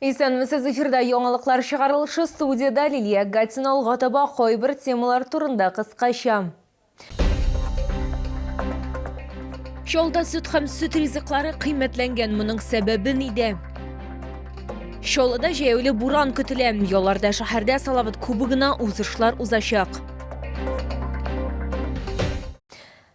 Исәнмесез, эфирда яңалыклар чыгарылышы, студияда Лилия Гатина алгатаба кайбер темалар турында кыскача. Шолда süt һәм süt ризыклары кыйммәтләнгән, моның сәбәбе нидә? Шолда җәяүле буран көтелә, ялларда шәһәрдә Салават кубогына узышлар узачак.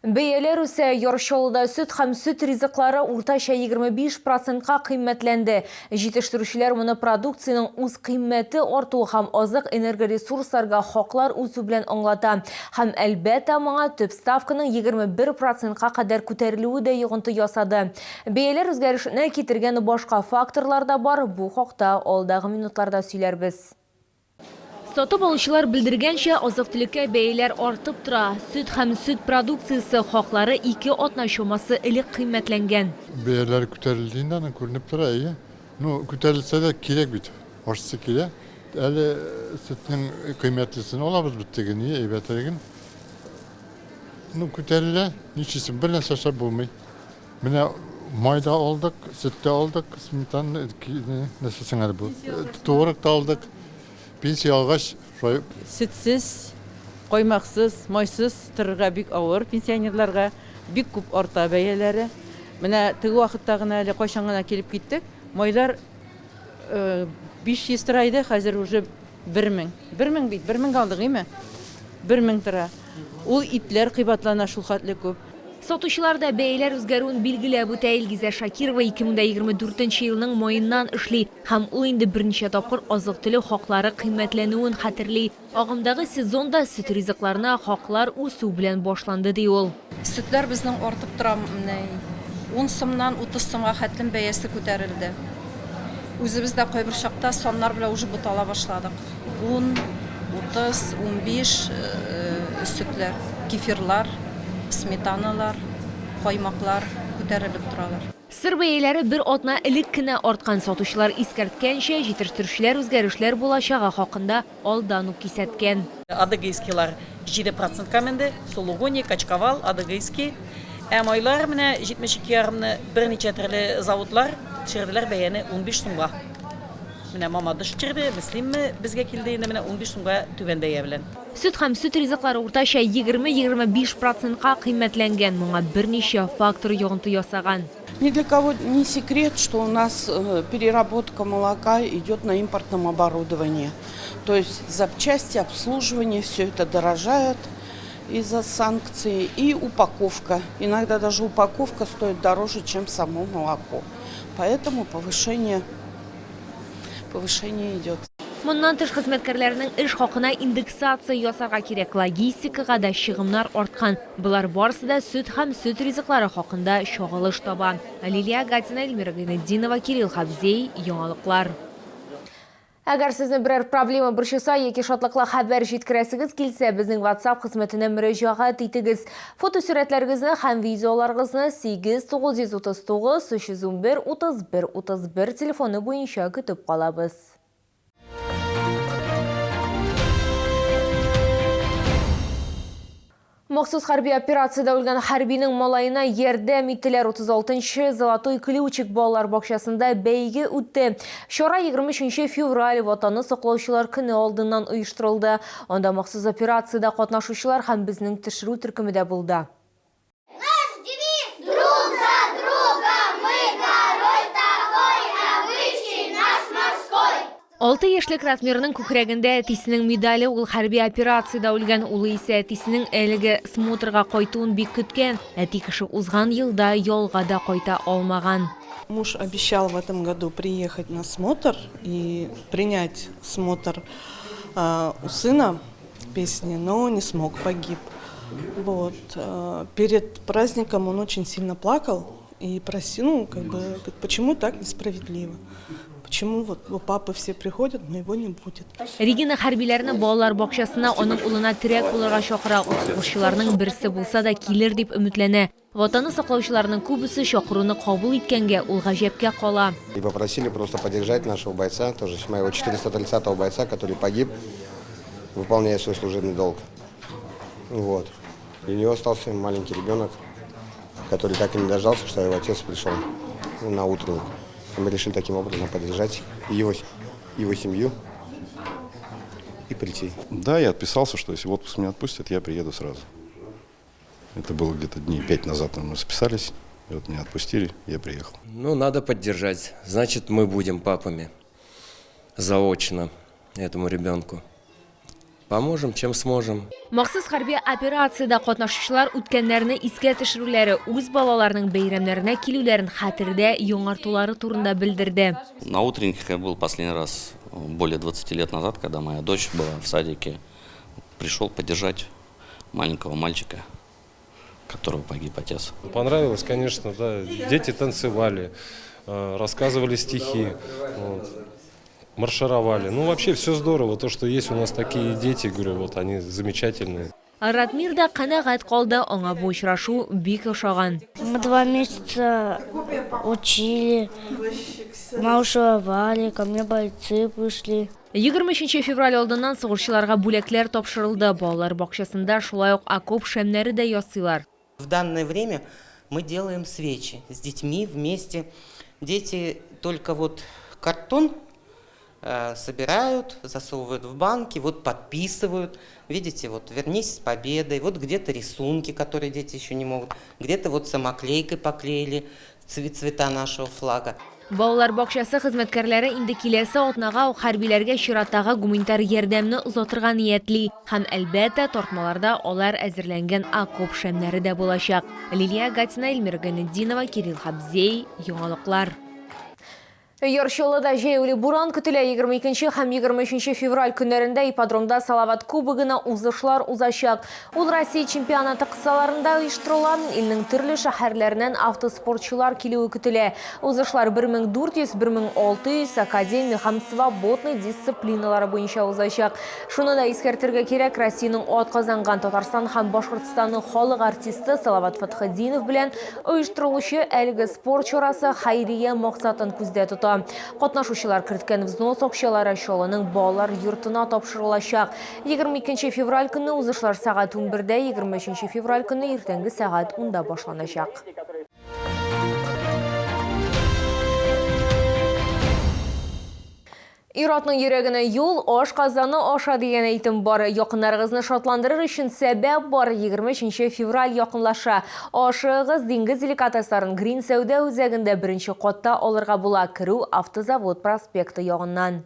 Бәяләр үсә, Яршолда süt һәм süt ризыклары уртача 25%-ка кыйммәтләнде. Җитештерүчеләр моны продукцияның үз кыйммәте артуы һәм азык энергоресурсларга хаклар үсү белән аңлата. Һәм әлбәттә моңа төп ставканың 21%-ка кадәр күтәрелүе дә йогынты ясады. Бәяләр үзгәрешенә китергән башка факторлар да бар. Бу хакта алдагы минутларда сөйләрбез. Сатып алучылар белдергәнчә, азык-төлеккә бәяләр артып тора. Süt һәм süt продукциясе хаклары 2 атна чамасы элек кыйммәтләнгән. Бәяләр күтәрелгәндә аны күренеп тора, күтәрелсә дә кирәк бит. Арсы кирәк. Әле sütнең кыйммәтлесен алабыз бит теге, әйбәтлеген. Күтәрелә, ничесен бер нәрсә эшләп булмый. Менә майда алдык, sütтә алдык, сметана, нәрсәсен әле бу. Творог та алдык. Пенсия алгач, Sütsiz, коймаксыз, майсыз торырга бик авыр пенсионерларга, бик күп арта бәяләре. Менә теге вакытта гына әле кайчан гына килеп киттек. Майлар 500 тора иде, хәзер уже 1000. 1000 бит, 1000 алдык, име? 1000 тора. Ул итләр кыйбатлана шул хәтле күп. Сатучылар да бәяләр үзгәрүен билгеләп үтә. Илгизә Шакирова 2024 елның майыннан эшли һәм ул инде берничә тапкыр азык-төлек хаклары кыйммәтләнүен хәтерли. Агымдагы сезонда süt ризыкларына хаклар үсү белән башланды ди ул. Sütler безнең артып тора, 10 сымнан 30 сымга хәтлем бәясе күтәрелде. Үзебез дә кайбер чакта саннар белән уже бутала башладык. 10, 30, 15 sütler, кефирлар, сметаналар, каймаклар күтәрелеп торалар. Сыр бәяләре бер атна элек кенә арткан. Сатучылар искәрткәнчә, җитештерүчеләр үзгәрешләр булачагы хакында алдан ук кисәткән. Адыгейскилар 7% каменде, Сулугуни, Качкавал, Адыгейский. Майлар менә 72,5-ны берничә төрле заводлар төшерделәр бәяне 15 сумга. Менә Мамадыш төшерде, Мөслимме безгә килде инде менә 15 сумга түбән бәя белән. Süt һәм süt ризыклары уртача 20-25%-ка кыйммәтләнгән. Моңа берничә фактор йогынты ясаган. Ни для кого не секрет, что у нас переработка молока идет на импортном оборудовании. То есть запчасти, обслуживание, все это дорожает из-за санкций. И упаковка. Иногда даже упаковка стоит дороже, чем само молоко. Поэтому повышение идет. Моннан тыш хезмәткәрләрнең эш хакына индексация ясарга кирәк. Логистикага да чыгымнар арткан. Булар барысы да süt һәм süt ризыклары хакында чагылыш таба. Лилия Гатина, Эльмира Гайнетдинова, Кирилл Хабзей, яңалыклар. Әгәр сезне берәр проблема борчыса яки шатлыклы хәбәр җиткерәсегез килсә, безнең WhatsApp хезмәтенә мөрәҗәгать итегез. Фотосурәтләрегезне һәм видеоларыгызны 8939 311 31 31 телефоны буенча көтеп калабыз. Махсус хәрби операцияда үлгән хәрбинең малайына ярдәм иттеләр. 36-нчы Золотой ключик балалар бакчасында бәйге үтте. Чара 23 февраль Ватанны саклаучылар көне алдыннан оештырылды. Анда махсус операциядә катнашучылар һәм безнең төшерү төркемендә булды. 6 яшьлек Ратмирның күкрәгендә әтисенең медале, ул хәрби операциядә үлгән. Улы исә әтисенең әлеге смотрга кайтуын бик көткән. Әти кеше узган елда ялга да кайта алмаган. Муж обещал в этом году приехать на смотр и принять смотр у сына песни, но не смог, погиб. Перед праздником он очень сильно плакал и просил, почему так несправедливо? Почему у папы все приходят, но его не будет? Регина хәрбиләрне балалар бакчасына аның улына терәк булырга чакыра. Укучыларның берсе булса да килер дип өметләнә. Ватанны саклаучыларның күбесе чакыруны кабул иткәнгә ул гаҗәпкә кала. И попросили просто поддержать нашего бойца, тоже моего 430-го бойца, который погиб, выполняя свой служебный долг. И у него остался маленький ребенок, который так и не дождался, что его отец пришел на утренник. Мы решили таким образом поддержать его семью и прийти. Да, я отписался, что если в отпуск меня отпустят, я приеду сразу. Это было где-то дней 5 назад, мы списались, и вот меня отпустили, я приехал. Ну, надо поддержать. Значит, мы будем папами заочно этому ребенку. Поможем, чем сможем. Махсус хәрби операцияда катнашучылар үткәннәрне искә төшерүләре, үз балаларының бәйрәмнәренә килүләрен хәтердә яңартулары турында белдерде. На утренниках я был последний раз более 20 лет назад, когда моя дочь была в садике. Пришел поддержать маленького мальчика, которого погиб отец. Понравилось, конечно, да. Дети танцевали, рассказывали стихи, вот, маршировали. Ну, вообще все здорово. То, что есть у нас такие дети, говорю, вот они замечательные. Радмир да канәгать калды, аңа бу очрашу бик ошаган. Мы 2 месяца учили, маршировали, ко мне бойцы пришли. 23 февраль алдыннан сугышчыларга бүләкләр тапшырылды. Балалар бакчасында шулай ук окоп шәмнәре дә ясыйлар. В данное время мы делаем свечи с детьми вместе. Дети только вот картон собирают, засовывают в банки, вот подписывают. Видите, вот «Вернись с победой», вот где-то рисунки, которые дети еще не могут, где-то вот самоклейкой поклеили цвета нашего флага. Балалар бакчасы хезмәткәрләре инде киләсе атнага хәрбиләргә чираттагы гуманитар ярдәмне узатырга ниятли. Һәм әлбәттә тартмаларда алар әзерләнгән окоп шәмнәре дә булачак. Лилия Гатина, Эльмира Гайнетдинова, Кирилл Хабзей, яңалыклар. Яршолыда җәйүле буран көтелә. 22 һәм 23 февраль көннәрендә ипподромда Салават кубогына узышлар узачак. Ул Россия чемпионаты кысаларында оештырыла. Илнең төрле шәһәрләреннән автоспортчылар килүе көтелә. Узышлар 1400, 1600 академия һәм свободный дисциплиналары буенча узачак. Шуны да искәртергә кирәк, Россиянең атказанган Татарстан һәм Башкортстанның халык артисты Салават Фатхетдинов белән оештырылучы әлеге спорт чарасы хәйрия максатын күздә тота. Катнашучылар керткән взнос акчалары Чаллының балалар йортына тапшырылачак. 22 февраль көнне узышлар сәгать 11-дә, 23 февраль көнне иртәнге сәгать 10-да башланачак. Иратның йөрәгенә юл, аш казаны аша дигән әйтем бар. Якыннарыгызны шатландырыр өчен сәбәп бар. 23 февраль якынлаша. Ашыгыз диңгез деликатесларын Green сәүдә үзәгендә беренче катта алырга була. Керү Автозавод проспекты ягыннан.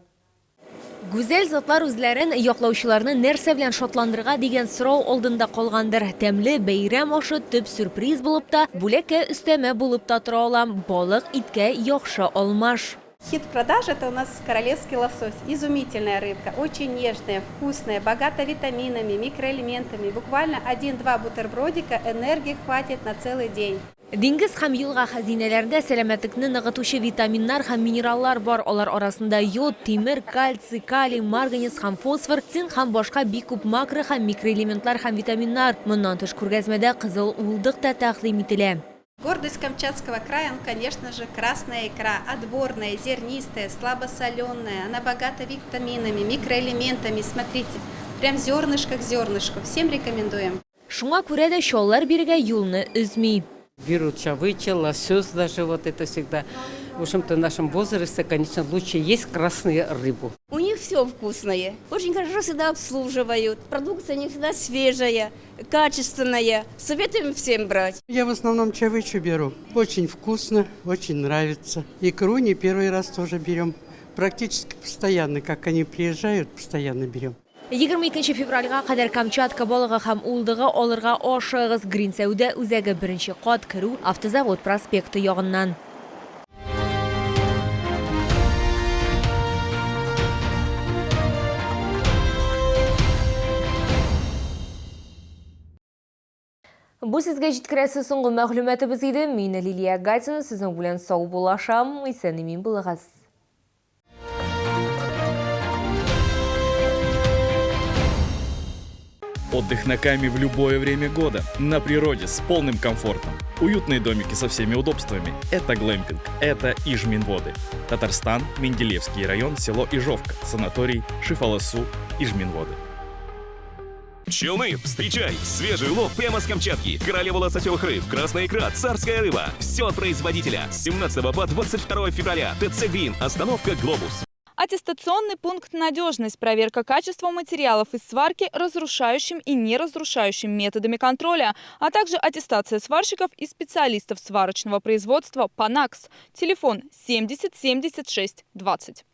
Гүзәл затлар үзләрен яклаучыларны нәрсә белән шатландырырга дигән сорау алдында калгандыр. Тәмле бәйрәм ашы төп сюрприз булып та, бүләккә өстәмә булып та тора ала. Балык иткә яхшы алмаш. Хит продаж – это у нас королевский лосось. Изумительная рыбка, очень нежная, вкусная, богата витаминами, микроэлементами. Буквально 1-2 бутербродика энергии хватит на целый день. Диңгез һәм елга хәзинәләрендә сәламәтлекне ныгытучы витаминнар һәм минераллар бар. Алар арасында йод, тимер, кальций, калий, марганец һәм фосфор, цинк һәм башка бик күп макро һәм микроэлементлар һәм витаминнар. Моннан тыш күргәзмәдә кызыл улдык та тәкъдим ителә. Гордость Камчатского края, конечно же, красная икра, отборная, зернистая, слабосоленая. Она богата витаминами, микроэлементами. Смотрите, прям зернышко к зернышку. Всем рекомендуем. Шуңа күрә дә чаллар биргә юлны өзми. Берут чавычи, лосось даже вот это всегда. В общем-то, в нашем возрасте, конечно, лучше есть красную рыбу. У них все вкусное. Очень хорошо всегда обслуживают. Продукция не всегда свежая, качественная. Советуем всем брать. Я в основном чавычу беру. Очень вкусно, очень нравится. Икру не первый раз тоже берем. Практически постоянно, как они приезжают, постоянно берем. 22 февральга кадәр Камчатка балыгы һәм улдыгы алырга ашыгыз. Green сәүдә үзәге беренче кат керү Автозавод проспекты ягыннан. Бу сезгә җиткерәсе соңгы мәгълүматыбыз иде. Мин Лилия Гатина, сезнең белән сау булашам. Исән-имин булыгыз. Отдых на Каме в любое время года, на природе, с полным комфортом. Уютные домики со всеми удобствами. Это глэмпинг, это Ижминводы. Татарстан, Менделеевский район, село Ижовка, санаторий Шифаласу, Ижминводы. Челны, встречай! Свежий улов прямо с Камчатки. Королева лососевых рыб, красная икра, царская рыба. Все от производителя. С 17 по 22 февраля. ТЦ «Грин». Остановка «Глобус». Аттестационный пункт «Надежность» – проверка качества материалов из сварки разрушающим и неразрушающим методами контроля, а также аттестация сварщиков и специалистов сварочного производства «Панакс». Телефон 70 76 20.